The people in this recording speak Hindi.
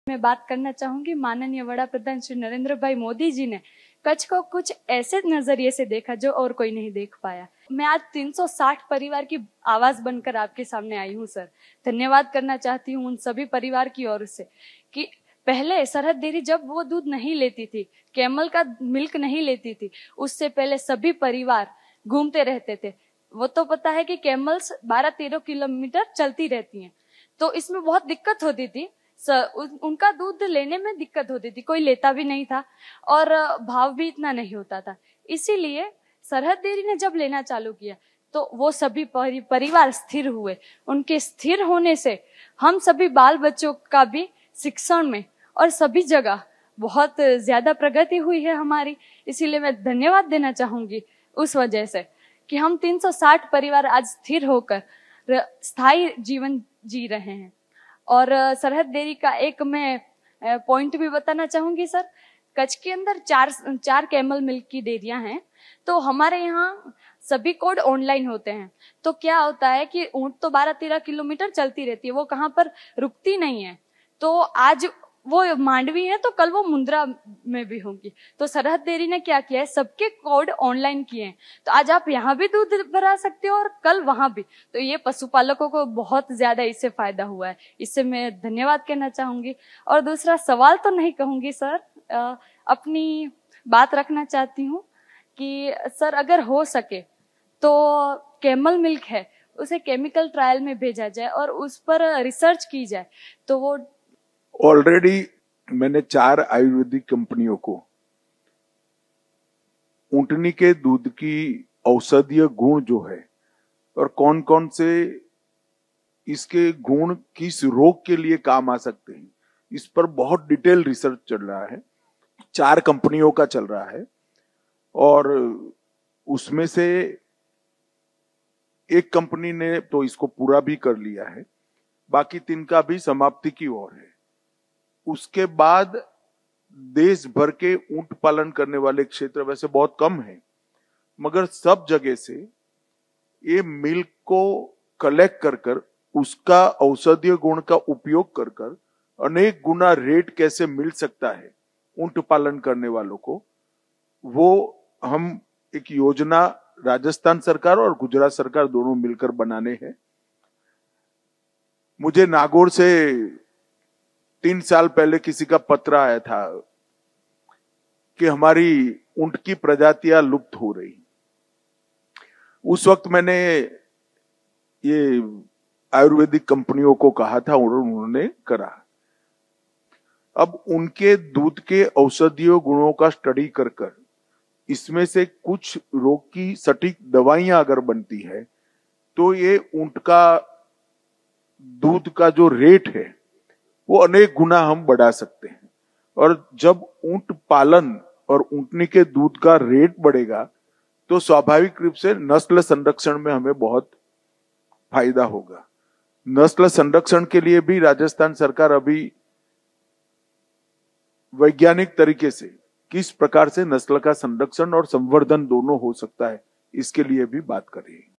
मैं बात करना चाहूंगी, माननीय वड़ा प्रधान श्री नरेंद्र भाई मोदी जी ने कच्छ को कुछ ऐसे नजरिए से देखा जो और कोई नहीं देख पाया। मैं आज 360 परिवार की आवाज बनकर आपके सामने आई हूँ सर। धन्यवाद करना चाहती हूँ उन सभी परिवार की ओर से कि पहले सरहद डेयरी जब वो दूध नहीं लेती थी, कैमल का मिल्क नहीं लेती थी, उससे पहले सभी परिवार घूमते रहते थे। वो तो पता है कि कैमल्स 12-13 किलोमीटर चलती रहती हैं, तो इसमें बहुत दिक्कत होती थी। उनका दूध लेने में दिक्कत होती थी, कोई लेता भी नहीं था और भाव भी इतना नहीं होता था। इसीलिए सरहद डेयरी ने जब लेना चालू किया तो वो सभी परिवार स्थिर हुए। उनके स्थिर होने से हम सभी बाल बच्चों का भी शिक्षण में और सभी जगह बहुत ज्यादा प्रगति हुई है हमारी। इसीलिए मैं धन्यवाद देना चाहूंगी उस वजह से कि हम 360 परिवार आज स्थिर होकर स्थायी जीवन जी रहे हैं। और सरहद डेयरी का एक मैं पॉइंट भी बताना चाहूंगी सर। कच्छ के अंदर चार कैमल मिल्क की डेयरियां हैं, तो हमारे यहाँ सभी कोड ऑनलाइन होते हैं। तो क्या होता है कि ऊंट तो 12-13 किलोमीटर चलती रहती है, वो कहाँ पर रुकती नहीं है। तो आज वो मांडवी है तो कल वो मुंद्रा में भी होंगी। तो सरहद डेयरी ने क्या किया है, सबके कोड ऑनलाइन किए हैं, तो आज आप यहाँ भी दूध भरा सकते हो और कल वहां भी। तो ये पशुपालकों को बहुत ज्यादा इससे फायदा हुआ है, इससे मैं धन्यवाद कहना चाहूंगी। और दूसरा सवाल तो नहीं कहूंगी सर, अपनी बात रखना चाहती हूँ कि सर अगर हो सके तो कैमल मिल्क है उसे केमिकल ट्रायल में भेजा जाए और उस पर रिसर्च की जाए। तो वो ऑलरेडी मैंने 4 आयुर्वेदिक कंपनियों को ऊंटनी के दूध की औषधीय गुण जो है और कौन कौन से इसके गुण किस रोग के लिए काम आ सकते हैं, इस पर बहुत डिटेल रिसर्च चल रहा है। 4 कंपनियों का चल रहा है और उसमें से एक कंपनी ने तो इसको पूरा भी कर लिया है, बाकी 3 का भी समाप्ति की ओर है। उसके बाद देश भर के ऊंट पालन करने वाले क्षेत्र वैसे बहुत कम है, मगर सब जगह से ये मिल्क को कलेक्ट कर कर उसका औषधीय गुण का उपयोग कर कर अनेक गुना रेट कैसे मिल सकता है ऊंट पालन करने वालों को, वो हम एक योजना राजस्थान सरकार और गुजरात सरकार दोनों मिलकर बनाने हैं। मुझे नागौर से 3 साल पहले किसी का पत्र आया था कि हमारी ऊंट की प्रजातियां लुप्त हो रही। उस वक्त मैंने ये आयुर्वेदिक कंपनियों को कहा था और उन्होंने करा। अब उनके दूध के औषधीय गुणों का स्टडी कर कर इसमें से कुछ रोग की सटीक दवाइयां अगर बनती है तो ये ऊंट का दूध का जो रेट है वो अनेक गुना हम बढ़ा सकते हैं। और जब ऊंट पालन और ऊंटनी के दूध का रेट बढ़ेगा तो स्वाभाविक रूप से नस्ल संरक्षण में हमें बहुत फायदा होगा। नस्ल संरक्षण के लिए भी राजस्थान सरकार अभी वैज्ञानिक तरीके से किस प्रकार से नस्ल का संरक्षण और संवर्धन दोनों हो सकता है, इसके लिए भी बात कर रही है।